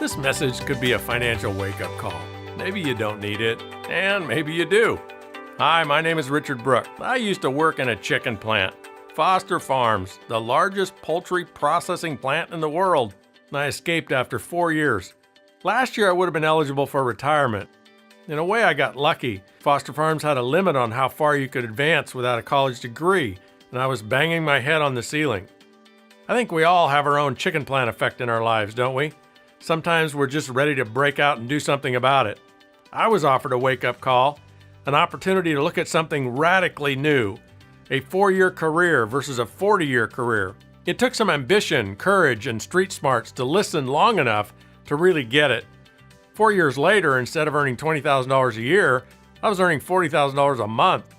This message could be a financial wake-up call. Maybe you don't need it, and maybe you do. Hi, my name is Richad Brooke. I used to work in a chicken plant. Foster Farms, the largest poultry processing plant in the world, and I escaped after 4 years. Last year I would have been eligible for retirement. In a way I got lucky. Foster Farms had a limit on how far you could advance without a college degree, and I was banging my head on the ceiling. I think we all have our own chicken plant effect in our lives, don't we? Sometimes we're just ready to break out and do something about it. I was offered a wake-up call, an opportunity to look at something radically new, a 4-year career versus a 40-year career. It took some ambition, courage, and street smarts to listen long enough to really get it. 4 years later, instead of earning $20,000 a year, I was earning $40,000 a month.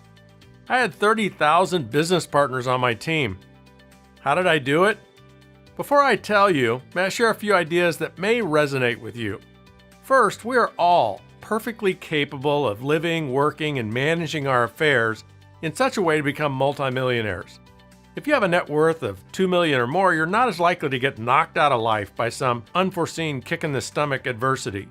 I had 30,000 business partners on my team. How did I do it? Before I tell you, may I share a few ideas that may resonate with you. First, we are all perfectly capable of living, working, and managing our affairs in such a way to become multimillionaires. If you have a net worth of $2 million or more, you're not as likely to get knocked out of life by some unforeseen kick-in-the-stomach adversity.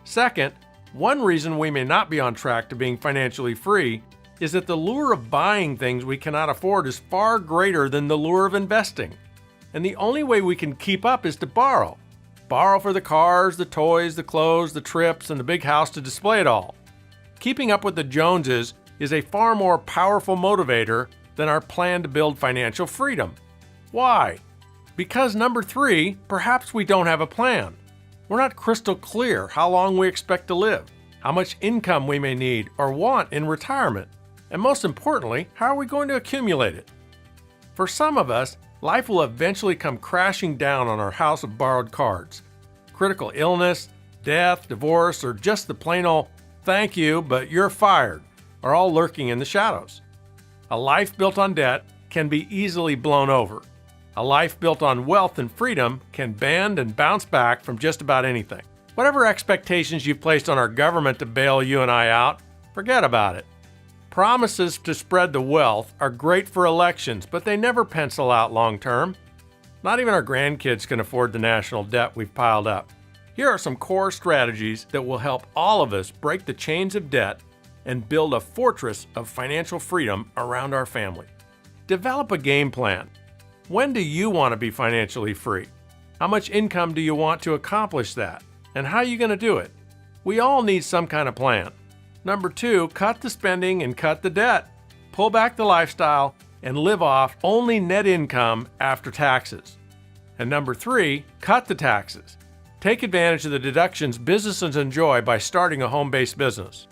Second, one reason we may not be on track to being financially free is that the lure of buying things we cannot afford is far greater than the lure of investing. And the only way we can keep up is to borrow. Borrow for the cars, the toys, the clothes, the trips, and the big house to display it all. Keeping up with the Joneses is a far more powerful motivator than our plan to build financial freedom. Why? Because number 3, perhaps we don't have a plan. We're not crystal clear how long we expect to live, how much income we may need or want in retirement, and most importantly, how are we going to accumulate it? For some of us, life will eventually come crashing down on our house of borrowed cards. Critical illness, death, divorce, or just the plain old "thank you, but you're fired" are all lurking in the shadows. A life built on debt can be easily blown over. A life built on wealth and freedom can bend and bounce back from just about anything. Whatever expectations you've placed on our government to bail you and I out, forget about it. Promises to spread the wealth are great for elections, but they never pencil out long term. Not even our grandkids can afford the national debt we've piled up. Here are some core strategies that will help all of us break the chains of debt and build a fortress of financial freedom around our family. Develop a game plan. When do you want to be financially free? How much income do you want to accomplish that? And how are you going to do it? We all need some kind of plan. Number 2, cut the spending and cut the debt. Pull back the lifestyle and live off only net income after taxes. And number 3, cut the taxes. Take advantage of the deductions businesses enjoy by starting a home-based business.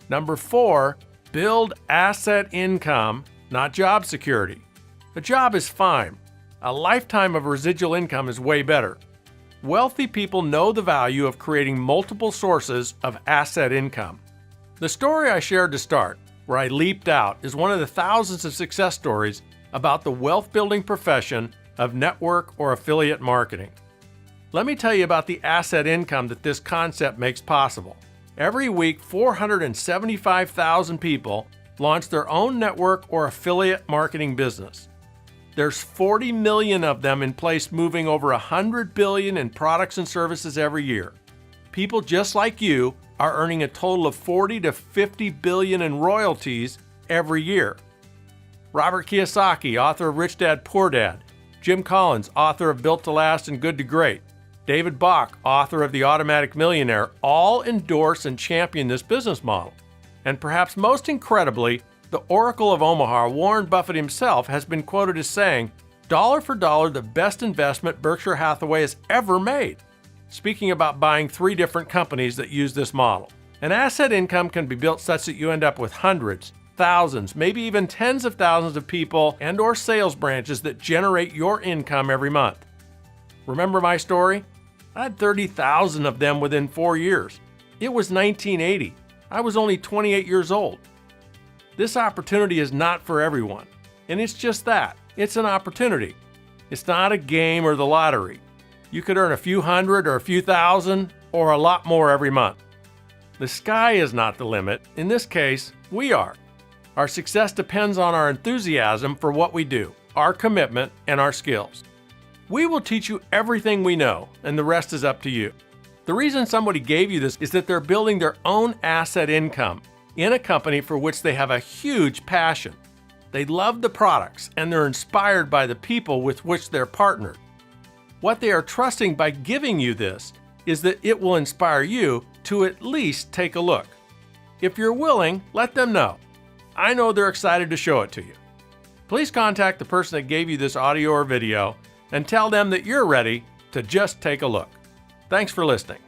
Number 4, build asset income, not job security. A job is fine. A lifetime of residual income is way better. Wealthy people know the value of creating multiple sources of asset income. The story I shared to start, where I leaped out, is one of the thousands of success stories about the wealth-building profession of network or affiliate marketing. Let me tell you about the asset income that this concept makes possible. Every week, 475,000 people launch their own network or affiliate marketing business. There's 40 million of them in place, moving over $100 billion in products and services every year. People just like you are earning a total of 40 to 50 billion in royalties every year. Robert Kiyosaki, author of Rich Dad, Poor Dad. Jim Collins, author of Built to Last and Good to Great. David Bach, author of The Automatic Millionaire, all endorse and champion this business model. And perhaps most incredibly, the Oracle of Omaha, Warren Buffett himself, has been quoted as saying, "Dollar for dollar, the best investment Berkshire Hathaway has ever made." Speaking about buying 3 different companies that use this model. An asset income can be built such that you end up with hundreds, thousands, maybe even tens of thousands of people and/or sales branches that generate your income every month. Remember my story? I had 30,000 of them within 4 years. It was 1980. I was only 28 years old. This opportunity is not for everyone, and it's just that. It's an opportunity. It's not a game or the lottery. You could earn a few hundred or a few thousand or a lot more every month. The sky is not the limit. In this case, we are. Our success depends on our enthusiasm for what we do, our commitment, and our skills. We will teach you everything we know, and the rest is up to you. The reason somebody gave you this is that they're building their own asset income in a company for which they have a huge passion. They love the products, and they're inspired by the people with which they're partnered. What they are trusting by giving you this is that it will inspire you to at least take a look. If you're willing, let them know. I know they're excited to show it to you. Please contact the person that gave you this audio or video and tell them that you're ready to just take a look. Thanks for listening.